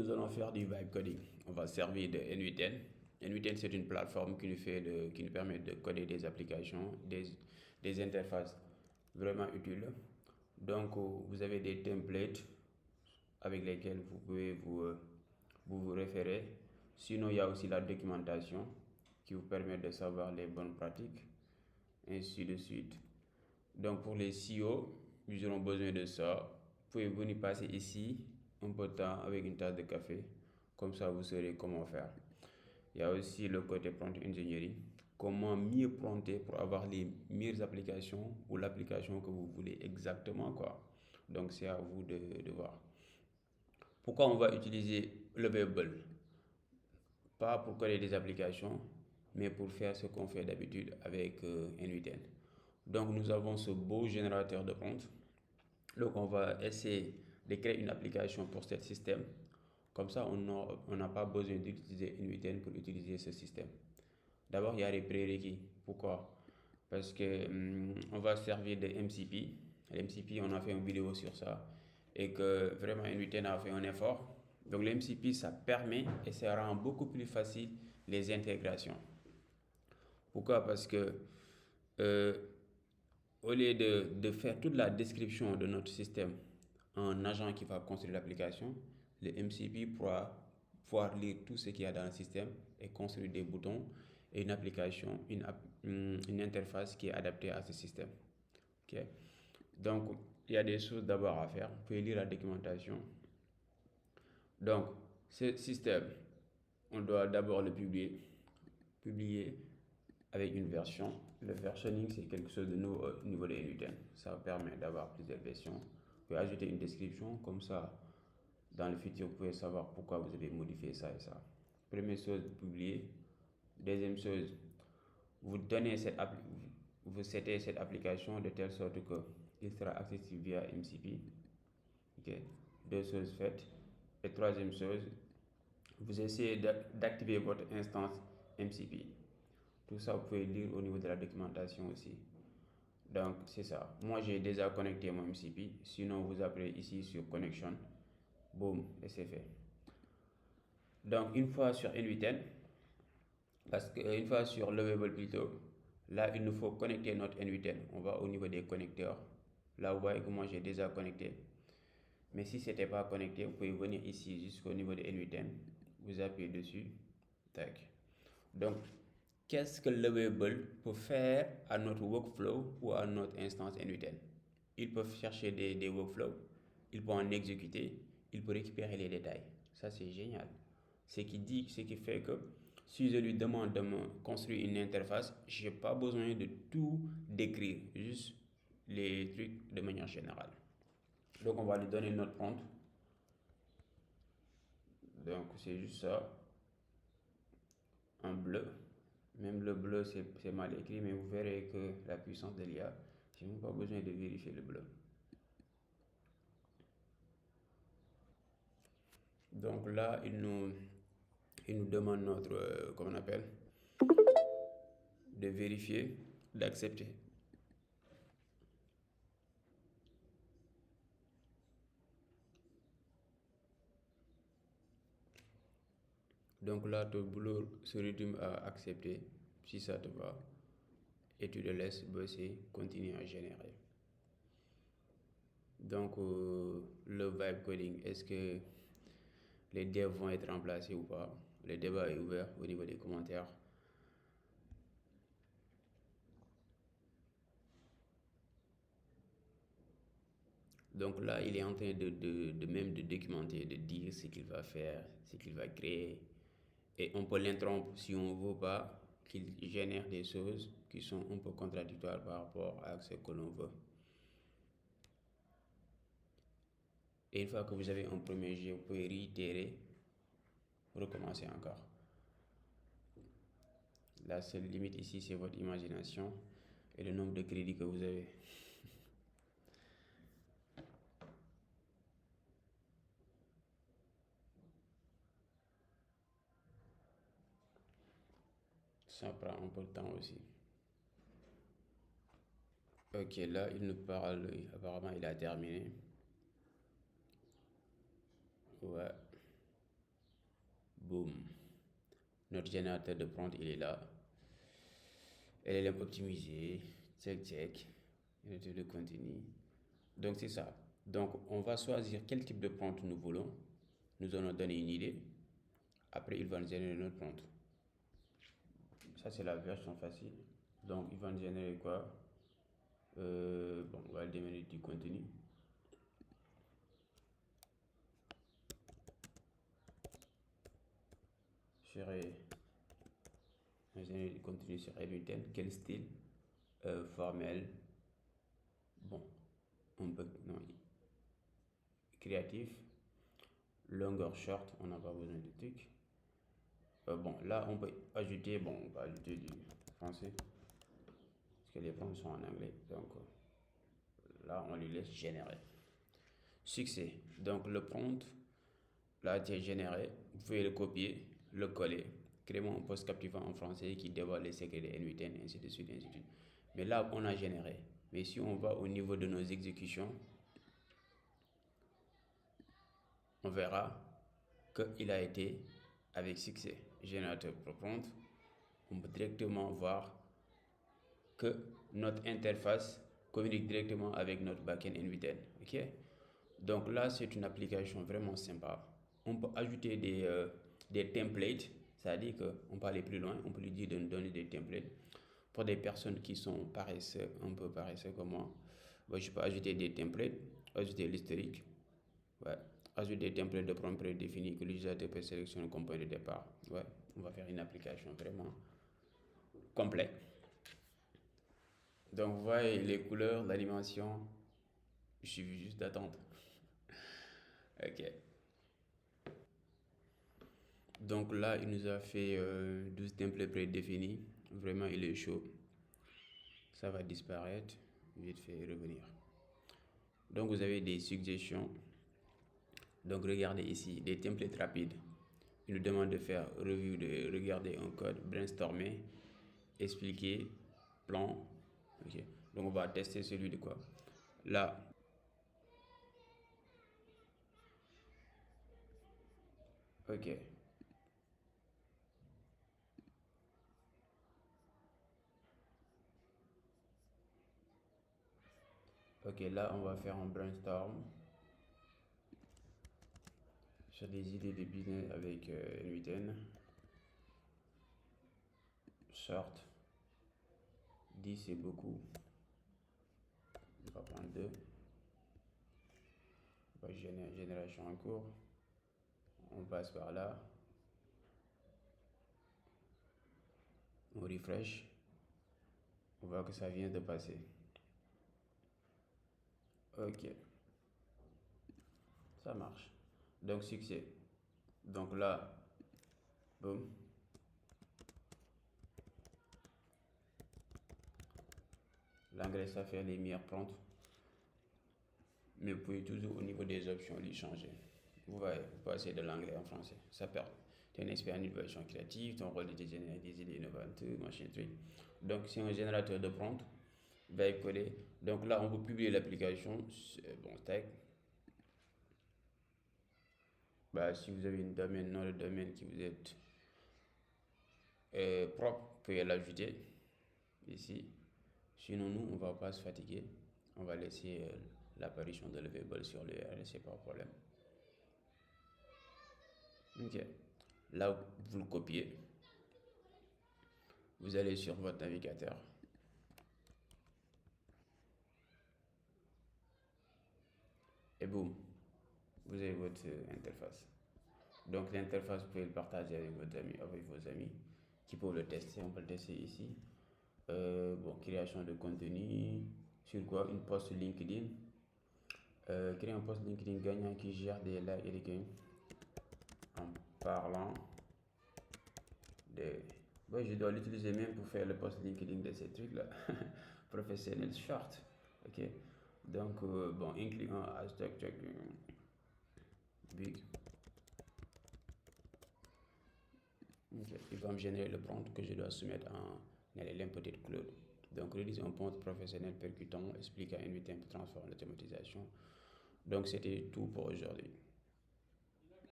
Nous allons faire du vibe coding. On va servir de N8N. N8N, c'est une plateforme qui nous permet de coder des applications, des interfaces vraiment utiles. Donc, vous avez des templates avec lesquels vous pouvez vous référer. Sinon, il y a aussi la documentation qui vous permet de savoir les bonnes pratiques, ainsi de suite. Donc, pour les CEO, ils auront besoin de ça. Vous pouvez venir passer ici un peu de temps avec une tasse de café. Comme ça, vous saurez comment faire. Il y a aussi le côté prompt engineering. Comment mieux prompter pour avoir les meilleures applications ou l'application que vous voulez exactement, quoi. Donc, c'est à vous de voir. Pourquoi on va utiliser Lovable? Pas pour coder des applications, mais pour faire ce qu'on fait d'habitude avec N8N. Donc, nous avons ce beau générateur de prompt. Donc, on va essayer de créer une application pour ce système. Comme ça, on n'a pas besoin d'utiliser N8N pour utiliser ce système. D'abord, il y a les prérequis. Pourquoi? Parce que on va servir de MCP. L'MCP, on a fait une vidéo sur ça. Et que vraiment, N8N a fait un effort. Donc, l'MCP, ça permet et ça rend beaucoup plus facile les intégrations. Pourquoi? Parce que euh, au lieu de faire toute la description de notre système en un agent qui va construire l'application, le MCP pourra pouvoir lire tout ce qu'il y a dans le système et construire des boutons et une application, une interface qui est adaptée à ce système. Okay? Donc, il y a des choses d'abord à faire. Vous pouvez lire la documentation. Donc, ce système, on doit d'abord le publier avec une version. Le versionning, c'est quelque chose de nouveau au niveau de N8N. Ça permet d'avoir plusieurs versions. Vous pouvez ajouter une description, comme ça, dans le futur, vous pouvez savoir pourquoi vous avez modifié ça et ça. Première chose, publier. Deuxième chose, vous setez cette application de telle sorte qu'il sera accessible via MCP. Okay. Deux choses faites. Et troisième chose, vous essayez d'activer votre instance MCP. Tout ça, vous pouvez lire au niveau de la documentation aussi. Donc, c'est ça. Moi, j'ai déjà connecté mon MCP. Sinon, vous appelez ici sur Connection. Boum, et c'est fait. Donc, une fois sur N8N, une fois sur Lovable plutôt, là, il nous faut connecter notre N8N. On va au niveau des connecteurs. Là, vous voyez que moi, j'ai déjà connecté. Mais si ce n'était pas connecté, vous pouvez venir ici jusqu'au niveau de N8N. Vous appuyez dessus. Tac. Donc, qu'est-ce que Lovable peut faire à notre workflow ou à notre instance N8N? Ils peuvent chercher des workflows, ils peuvent en exécuter, ils peuvent récupérer les détails. Ça, c'est génial. Ce qui fait que si je lui demande de me construire une interface, je n'ai pas besoin de tout décrire, juste les trucs de manière générale. Donc, on va lui donner notre prompt. Donc, c'est juste ça, en bleu. Même le bleu, c'est mal écrit, mais vous verrez que la puissance de l'IA, je n'ai même pas besoin de vérifier le bleu. Donc là, il nous demande notre, comment on appelle, de vérifier, d'accepter. Donc là, ton boulot se résume à accepter, si ça te va, et tu le laisses bosser, continuer à générer. Donc, le vibe coding, est-ce que les devs vont être remplacés ou pas? Le débat est ouvert au niveau des commentaires. Donc là, il est en train même de documenter, de dire ce qu'il va faire, ce qu'il va créer. Et on peut l'interrompre si on ne veut pas qu'il génère des choses qui sont un peu contradictoires par rapport à ce que l'on veut. Et une fois que vous avez un premier jet, vous pouvez réitérer, recommencer encore. La seule limite ici, c'est votre imagination et le nombre de crédits que vous avez. Ça prend un peu de temps aussi. Ok, là, il nous parle, apparemment, il a terminé. Ouais. Notre générateur de prompt, il est là. LLM optimisé, check, unité de contenu. Donc c'est ça. Donc on va choisir quel type de prompt nous voulons. Nous allons donner une idée. Après, il va nous générer notre prompt. Ça, c'est la version facile. Donc, il va nous générer quoi? Bon, on va démarrer du contenu. Générer du contenu sur N8N. Quel style? Formel. Bon, on peut. Non, créatif. Longueur short, on n'a pas besoin de trucs. Bon, là, on peut ajouter. Bon, on va ajouter du français. Parce que les prompts sont en anglais. Donc, là, on lui laisse générer. Succès. Donc, le prompt, là, été généré. Vous pouvez le copier, le coller. Créez-moi un post captivant en français qui dévoile les secrets de N8N, ainsi de suite, ainsi de suite. Mais là, on a généré. Mais si on va au niveau de nos exécutions, on verra qu'il a été avec succès. Générateur pour prompt, on peut directement voir que notre interface communique directement avec notre backend N8N. Ok? Donc là, c'est une application vraiment sympa. On peut ajouter des templates, c'est-à-dire qu'on peut aller plus loin, on peut lui dire de nous donner des templates. Pour des personnes qui sont paresseux, un peu paresseux comme moi, je peux ajouter des templates, ajouter l'historique, ouais, ajouter des templates de prompt prédéfinis que l'utilisateur peut sélectionner comme point de départ. Ouais, on va faire une application vraiment complète. Donc, vous voyez les couleurs, l'animation, il suffit juste d'attendre. Ok. Donc là, il nous a fait 12 templates prédéfinis. Vraiment, il est chaud. Ça va disparaître. Vite fait revenir. Donc, vous avez des suggestions. Donc, regardez ici, des templates rapides. Il nous demande de faire review, de regarder un code, brainstormer, expliquer, plan. Ok. Donc, on va tester celui de quoi? Là. Ok. Ok, là, on va faire un brainstorm sur des idées de business avec N8N. Short. 10, c'est beaucoup. On va prendre 2. On va génération en cours. On passe par là. On refresh. On voit que ça vient de passer. Ok. Ça marche. Donc, succès. Donc là, boum. L'anglais, ça fait les meilleures prompts. Mais vous pouvez toujours, au niveau des options, les changer. Vous voyez, vous passez de l'anglais en français. Ça perd. Tu es un expert en innovation créative, ton rôle est de générer des idées innovantes, machin truc. Donc, c'est un générateur de prompts. Va coller. Donc là, on peut publier l'application. Bon, tag. Bah, si vous avez une domaine, nom de domaine qui vous est propre, vous pouvez l'ajouter ici. Sinon, nous, on ne va pas se fatiguer. On va laisser l'apparition de l'URL sur l'URL, c'est pas un problème. Ok. Là, vous le copiez. Vous allez sur votre navigateur. Et boum, vous avez votre interface. Donc l'interface, vous pouvez le partager avec vos amis qui peuvent le tester. On peut le tester ici. Bon, création de contenu. Sur quoi? Une post LinkedIn. Créer un post LinkedIn gagnant qui gère des likes et des gains en parlant de... Ouais, je dois l'utiliser même pour faire le post LinkedIn de ces trucs-là. Professionnel short. Ok. Donc, bon, incluant hashtag big. Okay. Il va me générer le prompt que je dois soumettre en LLM peut-être Claude. Donc, réaliser un prompt professionnel percutant, expliquant, inviter pour transformer l'automatisation. Donc, c'était tout pour aujourd'hui.